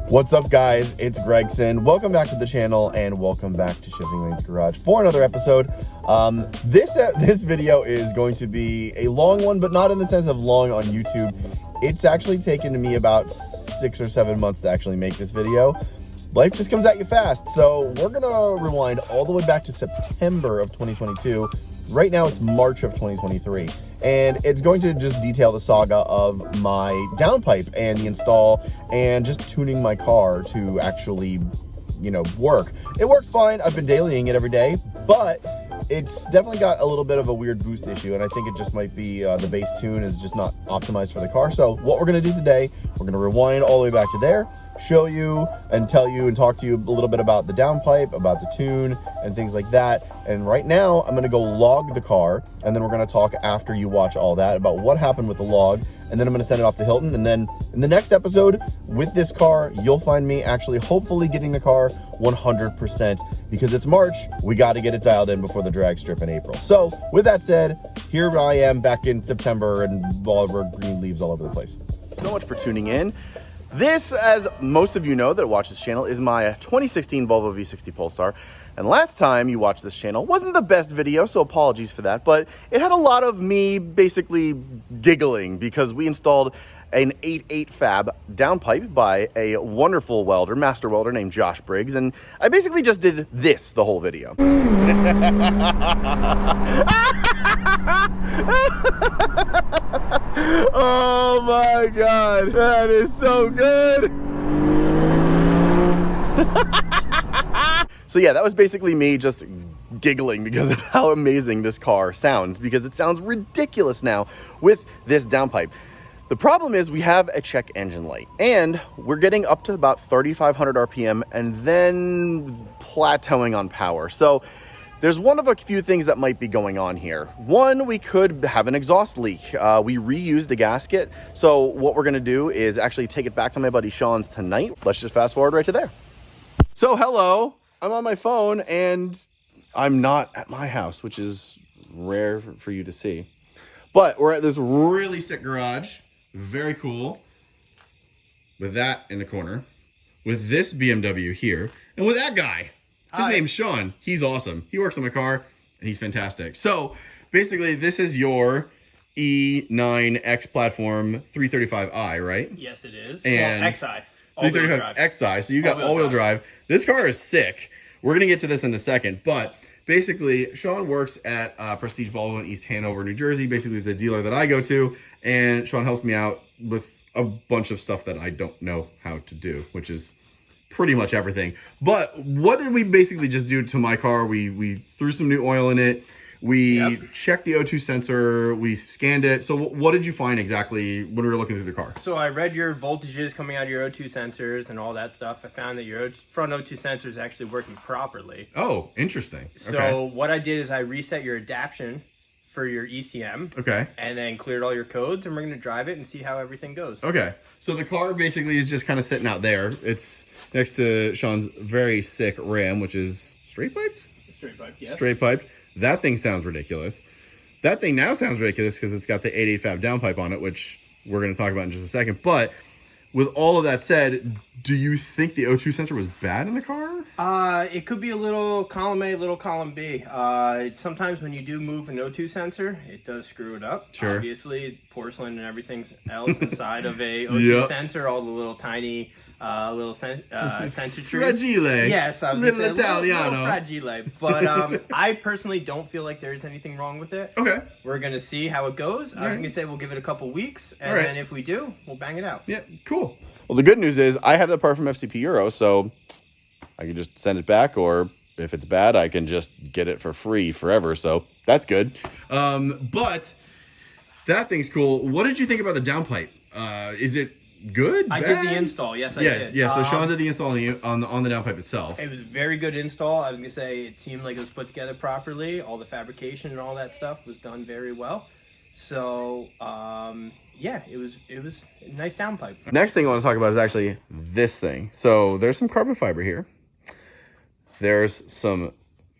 What's up, guys? It's Gregson. Welcome back to the channel and welcome back to Shifting Lanes Garage for another episode. This video is going to be a long one, but not in the sense of long on YouTube. It's actually taken me about 6 or 7 months to actually make this video. Life just comes at you fast, so we're gonna rewind all the way back to September of 2022. Right now it's March of 2023, and it's going to just detail the saga of my downpipe and the install and just tuning my car to actually, work. It works fine. I've been dailying it every day, but it's definitely got a little bit of a weird boost issue, and I think it just might be the base tune is just not optimized for the car. So what we're gonna do today, we're gonna rewind all the way back to there, show you and tell you and talk to you a little bit about the downpipe, about the tune and things like that. And right now I'm gonna go log the car, and then we're gonna talk after you watch all that about what happened with the log, and then I'm gonna send it off to Hilton. And then in the next episode with this car, you'll find me actually hopefully getting the car 100%, because it's March. We got to get it dialed in before the drag strip in April. So with that said, here I am back in September and all over green leaves all over the place. So much for tuning in. This, as most of you know that watch this channel, is my 2016 Volvo V60 Polestar. And last time you watched this channel wasn't the best video, so apologies for that, but it had a lot of me basically giggling because we installed an 8.8 fab downpipe by a wonderful welder, master welder named Josh Briggs, and I basically just did this the whole video. Oh my god, that is so good. So yeah, that was basically me just giggling because of how amazing this car sounds, because it sounds ridiculous now with this downpipe. The problem is we have a check engine light, and we're getting up to about 3,500 RPM and then plateauing on power. So there's one of a few things that might be going on here. One, we could have an exhaust leak. We reused the gasket. So what we're gonna do is actually take it back to my buddy Sean's tonight. Let's just fast forward right to there. So hello, I'm on my phone and I'm not at my house, which is rare for you to see. But we're at this really sick garage. Very cool. With that in the corner. With this BMW here. And with that guy. His name's Sean. He's awesome. He works on my car and he's fantastic. So basically this is your E9X platform 335i, right? Yes, it is. And well, XI. 335 XI. So you got all-wheel drive. This car is sick. We're going to get to this in a second. But basically, Sean works at Prestige Volvo in East Hanover, New Jersey. Basically the dealer that I go to. And Sean helps me out with a bunch of stuff that I don't know how to do, which is pretty much everything. But what did we basically just do to my car? We threw some new oil in it. We checked the O2 sensor. We scanned it. So what did you find exactly when we were looking through the car? So I read your voltages coming out of your O2 sensors and all that stuff. I found that your front O2 sensor is actually working properly. Oh, interesting. So what I did is I reset your adaption for your ECM. Okay. And then cleared all your codes, and we're going to drive it and see how everything goes. Okay. So the car basically is just kind of sitting out there. It's next to Sean's very sick Ram, which is straight piped? Straight piped, yes. Straight piped. That thing sounds ridiculous. That thing now sounds ridiculous because it's got the 8.8 fab downpipe on it, which we're going to talk about in just a second. But with all of that said, do you think the O2 sensor was bad in the car? It could be a little column A, little column B. Sometimes when you do move an O2 sensor, it does screw it up. Sure. Obviously, porcelain and everything else inside of a O2 sensor, all the little tiny sensor trees. Fragile. Yes, I was little gonna say, Italiano. Little fragile. But I personally don't feel like there's anything wrong with it. Okay. We're going to see how it goes. I was going to say we'll give it a couple weeks, and then if we do, we'll bang it out. Yeah, cool. Well, the good news is I have the part from FCP Euro, so I can just send it back, or if it's bad, I can just get it for free forever. So that's good. But that thing's cool. What did you think about the downpipe? Is it good? I did the install. Yes, I did. Yeah, so Sean did the install on the downpipe itself. It was a very good install. I was going to say it seemed like it was put together properly. All the fabrication and all that stuff was done very well. So, yeah, it was a nice downpipe. Next thing I want to talk about is actually this thing. So there's some carbon fiber here. There's some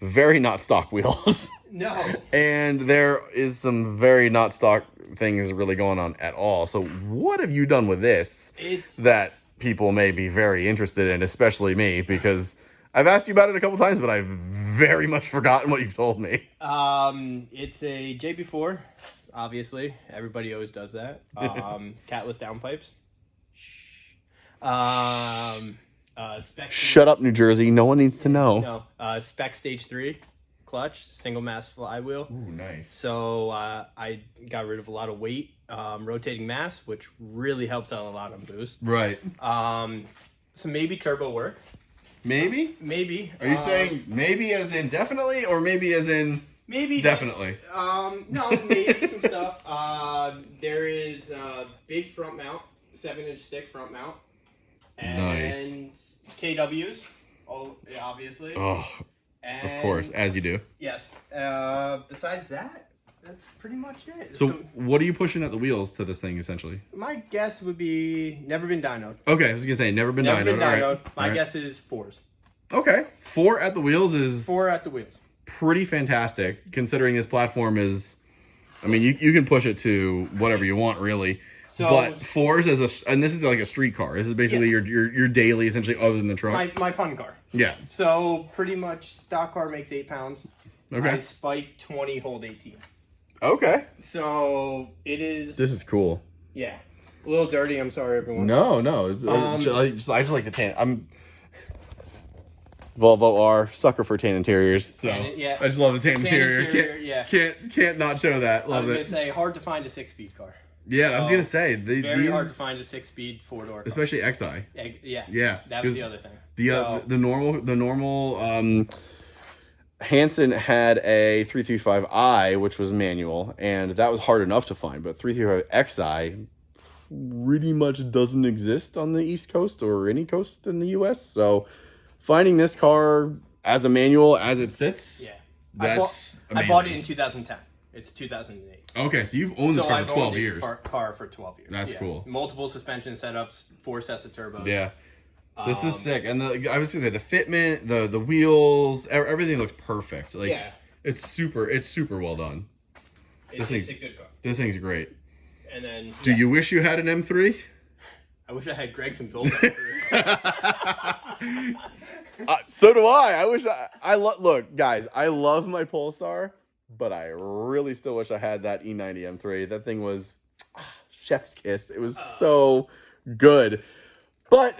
very not stock wheels. No. And there is some very not stock things really going on at all. So what have you done with this that people may be very interested in, especially me, because I've asked you about it a couple times, but I've very much forgotten what you've told me. It's a JB4, obviously. Everybody always does that. Catless downpipes. Shut up, New Jersey. No one needs to know. No. Spec Stage 3 clutch, single mass flywheel. Ooh, nice. So I got rid of a lot of weight, rotating mass, which really helps out a lot on boost. Right. So maybe turbo work. Maybe? Maybe. Are you saying maybe as in definitely, or maybe as in maybe definitely? No, maybe some stuff. There is a big front mount, 7-inch thick front mount. And nice. KWs, obviously. Oh, and, of course, as you do. Yes. Besides that, that's pretty much it. So what are you pushing at the wheels to this thing, essentially? My guess would be never been dynoed. Okay, I was going to say never been dynoed. Never been dynoed. Right. My guess is 4s. Okay. 4 at the wheels is... 4 at the wheels. Pretty fantastic, considering this platform is... I mean, you can push it to whatever you want, really. So, but 4s as and this is like a street car. This is basically your daily, essentially, other than the truck. My fun car. Yeah. So pretty much stock car makes 8 pounds. Okay. I spike 20, hold 18. Okay. So it is. This is cool. Yeah. A little dirty. I'm sorry, everyone. No. It's, I just like the tan. I'm Volvo R, sucker for tan interiors. So I just love the tan interior. Can't not show that. Love it. I was gonna say hard to find a 6-speed car. Yeah, so, I was gonna say very hard to find a 6-speed 4-door car. Especially XI. Yeah. That was the other thing. The normal Hanson had a 335i, which was manual, and that was hard enough to find. But 335xi pretty much doesn't exist on the East Coast or any coast in the U.S. So finding this car as a manual as it sits, that's amazing. I bought it in 2010. It's 2008. Okay, so you've owned this car for 12 years. Car for 12 years. That's cool. Multiple suspension setups, 4 sets of turbos. Yeah. This is sick. And I was gonna say the fitment, the wheels, everything looks perfect. Like it's super well done. It's a good car. This thing's great. And then do you wish you had an M3? I wish I had Gregson's old M3. So do I. I wish look, guys, I love my Polestar, but I really still wish I had that E90 M3. That thing was chef's kiss. It was so good. But,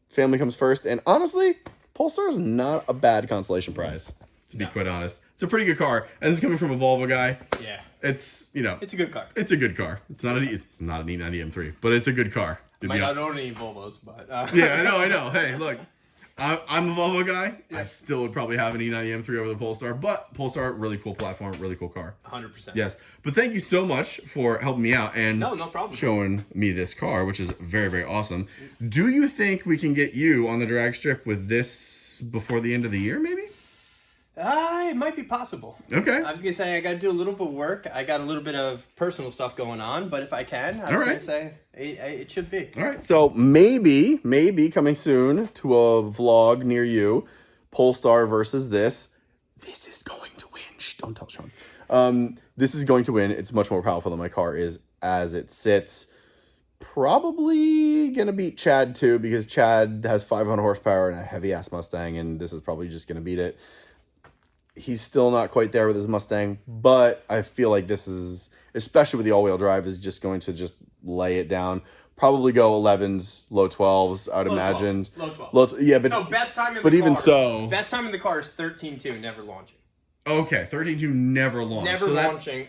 family comes first. And honestly, Polestar is not a bad consolation prize, to be quite honest. It's a pretty good car. And this is coming from a Volvo guy. Yeah. It's, it's a good car. It's a good car. It's not an E90 M3, but it's a good car. Might not own any Volvos, but... Yeah, I know. Hey, look. I'm a Volvo guy. Yeah. I still would probably have an E90 M3 over the Polestar, but Polestar, really cool platform, really cool car. 100%. Yes, but thank you so much for helping me out and no problem. Showing me this car, which is very, very awesome. Do you think we can get you on the drag strip with this before the end of the year, maybe? It might be possible. Okay. I was going to say, I got to do a little bit of work. I got a little bit of personal stuff going on, but if I can, I was going to say it should be. All right. So maybe coming soon to a vlog near you, Polestar versus this. This is going to win. Shh, don't tell Sean. This is going to win. It's much more powerful than my car is as it sits. Probably going to beat Chad too, because Chad has 500 horsepower and a heavy-ass Mustang, and this is probably just going to beat it. He's still not quite there with his Mustang, but I feel like this is, especially with the all-wheel drive, is just going to just lay it down. Probably go 11s, low 12s, I'd imagine. Low 12s. Yeah, but so best time in the but car, even so, best time in the car is 13.2, never launching. Okay, 13.2, never launch. Never launching,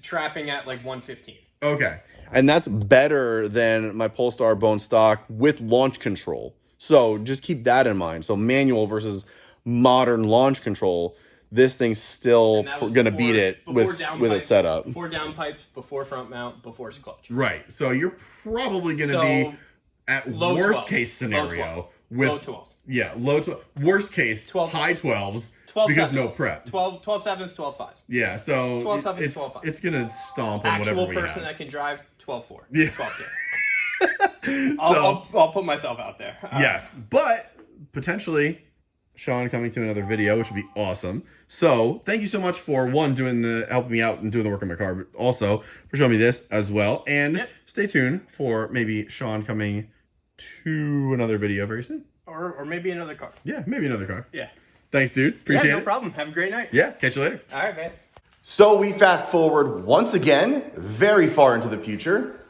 trapping at like 115. Okay, and that's better than my Polestar bone stock with launch control. So just keep that in mind. So manual versus modern launch control. This thing's still going to beat it with its setup. Before downpipes, before front mount, before clutch. Right. So you're probably going to be at worst case scenario with low 12. Yeah, low 12. Worst case, 12, high 12s 12 because sevens. No prep. 12 7s, 12 5s. Yeah, so 12 7s, 12 5s. It's going to stomp on whatever we have. Actual person that can drive 12 4. Yeah. 12 2. I'll put myself out there. Yes, but potentially Sean coming to another video, which would be awesome. So thank you so much for helping me out and doing the work on my car, but also for showing me this as well. And stay tuned for maybe Sean coming to another video very soon. Or maybe another car. Yeah, maybe another car. Yeah. Thanks, dude. Appreciate No it. problem. Have a great night. Yeah, catch you later. All right, man. So we fast forward once again, very far into the future.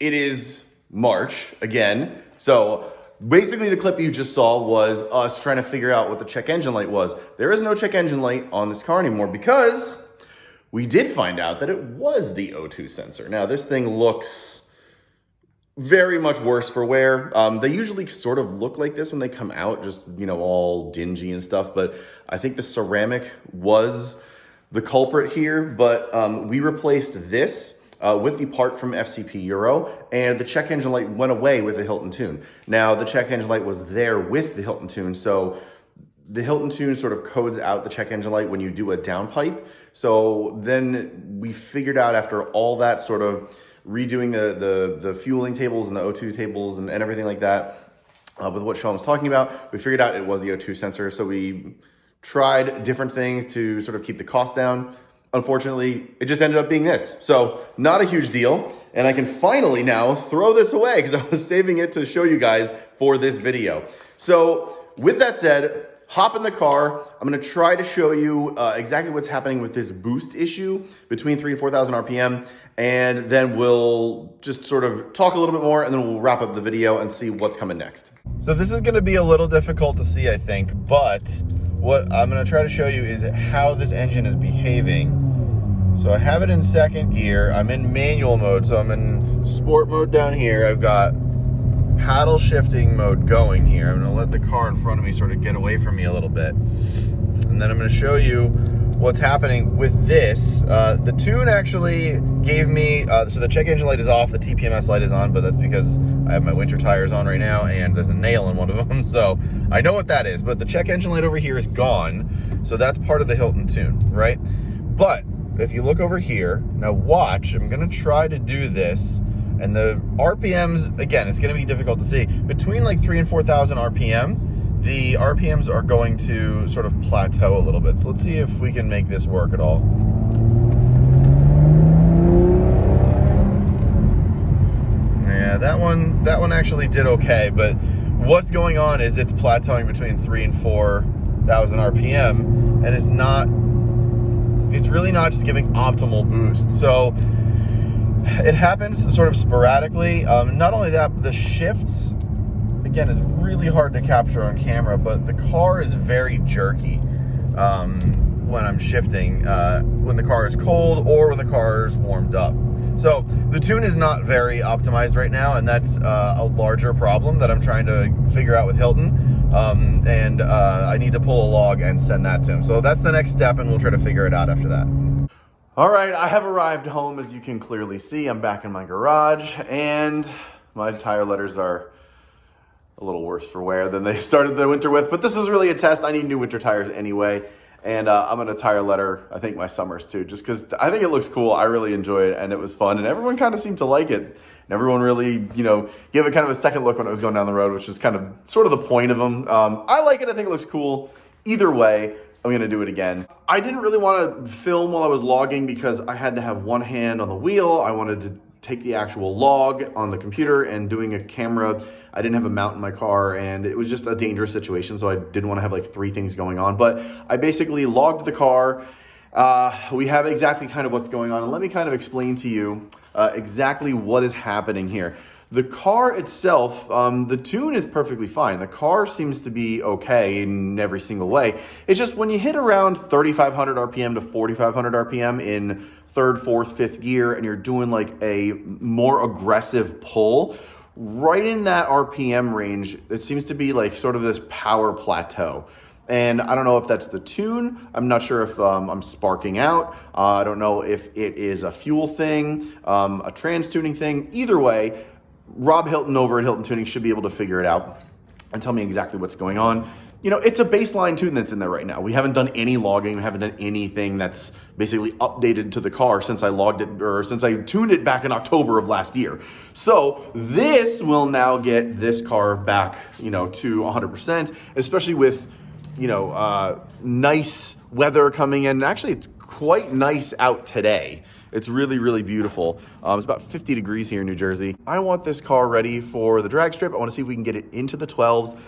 It is March again. So basically the clip you just saw was us trying to figure out what the check engine light was. There is no check engine light on this car anymore because we did find out that it was the O2 sensor. Now this thing looks very much worse for wear. They usually sort of look like this when they come out, just, you know, all dingy and stuff. But I think the ceramic was the culprit here. But we replaced this with the part from FCP Euro, and the check engine light went away with the Hilton tune. Now the check engine light was there with the Hilton tune, so the Hilton tune sort of codes out the check engine light when you do a downpipe. So then we figured out after all that sort of redoing the fueling tables and the O2 tables and everything like that, with what Sean was talking about, we figured out it was the O2 sensor. So we tried different things to sort of keep the cost down. Unfortunately, it just ended up being this. So not a huge deal. And I can finally now throw this away because I was saving it to show you guys for this video. So with that said, hop in the car. I'm gonna try to show you exactly what's happening with this boost issue between 3,000 and 4,000 RPM. And then we'll just sort of talk a little bit more and then we'll wrap up the video and see what's coming next. So this is gonna be a little difficult to see, I think, but what I'm gonna try to show you is how this engine is behaving. So I have it in second gear. I'm in manual mode, so I'm in sport mode down here. I've got paddle shifting mode going here. I'm gonna let the car in front of me sort of get away from me a little bit. And then I'm gonna show you what's happening with this. The tune actually gave me, so the check engine light is off, the TPMS light is on, but that's because I have my winter tires on right now and there's a nail in one of them, so I know what that is. But the check engine light over here is gone, so that's part of the Hilton tune, right? But if you look over here, now watch, I'm gonna try to do this, and the RPMs, again, it's gonna be difficult to see. Between like 3,000 and 4,000 RPM, the RPMs are going to sort of plateau a little bit. So let's see if we can make this work at all. Yeah, that one actually did okay, but what's going on is it's plateauing between 3,000 and 4,000 RPM, and it's really not just giving optimal boost. So it happens sort of sporadically. Not only that, the shifts, again, is really hard to capture on camera, but the car is very jerky when I'm shifting, when the car is cold or when the car is warmed up. So the tune is not very optimized right now, and that's a larger problem that I'm trying to figure out with Hilton. I need to pull a log and send that to him. So that's the next step, and we'll try to figure it out after that. All right, I have arrived home. As you can clearly see, I'm back in my garage, and my tire letters are a little worse for wear than they started the winter with, but this was really a test. I need new winter tires anyway, and I'm gonna tire letter, I think, my summers too, just because I think it looks cool. I really enjoy it, and it was fun, and everyone kind of seemed to like it. And everyone really, you know, gave it kind of a second look when it was going down the road, which is kind of sort of the point of them. I like it. I think it looks cool. Either way, I'm gonna do it again. I didn't really want to film while I was logging because I had to have one hand on the wheel. I wanted to take the actual log on the computer, and doing a camera, I didn't have a mount in my car, and it was just a dangerous situation, so I didn't want to have like 3 things going on. But I basically logged the car. We have exactly kind of what's going on, and let me kind of explain to you exactly what is happening here. The car itself, the tune is perfectly fine. The car seems to be okay in every single way. It's just when you hit around 3,500 RPM to 4,500 RPM in 3rd, 4th, 5th gear, and you're doing like a more aggressive pull, right in that RPM range, it seems to be like sort of this power plateau. And I don't know if that's the tune. I'm not sure if I'm sparking out. I don't know if it is a fuel thing, a trans tuning thing. Either way, Rob Hilton over at Hilton Tuning should be able to figure it out and tell me exactly what's going on. You know, it's a baseline tune that's in there right now. We haven't done any logging. We haven't done anything that's basically updated to the car since I logged it, or since I tuned it back in October of last year. So this will now get this car back, you know, to 100%, especially with, you know, nice weather coming in. Actually, it's quite nice out today. It's really, really beautiful. It's about 50 degrees here in New Jersey. I want this car ready for the drag strip. I want to see if we can get it into the 12s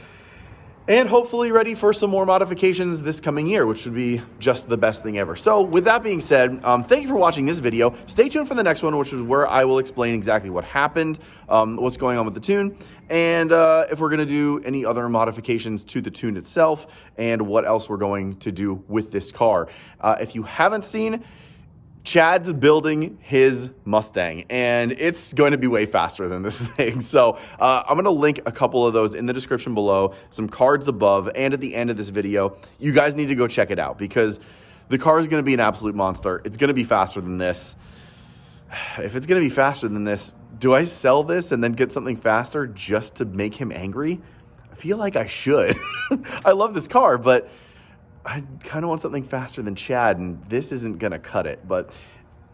and hopefully ready for some more modifications this coming year, which would be just the best thing ever. So with that being said, thank you for watching this video. Stay tuned for the next one, which is where I will explain exactly what happened, what's going on with the tune, and if we're gonna do any other modifications to the tune itself, and what else we're going to do with this car. If you haven't seen, Chad's building his Mustang, and it's going to be way faster than this thing. So I'm going to link a couple of those in the description below, some cards above, and at the end of this video. You guys need to go check it out because the car is going to be an absolute monster. It's going to be faster than this. If it's going to be faster than this, do I sell this and then get something faster just to make him angry? I feel like I should. I love this car, but I kind of want something faster than Chad, and this isn't going to cut it. But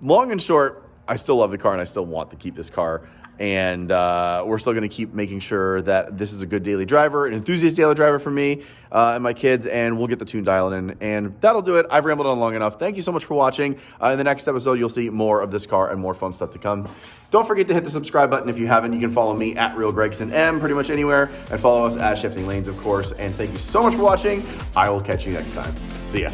long and short, I still love the car, and I still want to keep this car. And we're still going to keep making sure that this is a good daily driver, an enthusiast daily driver for me and my kids, and we'll get the tune dialed in. And that'll do it. I've rambled on long enough. Thank you so much for watching. In the next episode, you'll see more of this car and more fun stuff to come. Don't forget to hit the subscribe button if you haven't. You can follow me at RealGregsonM pretty much anywhere, and follow us at Shifting Lanes, of course. And thank you so much for watching. I will catch you next time. See ya.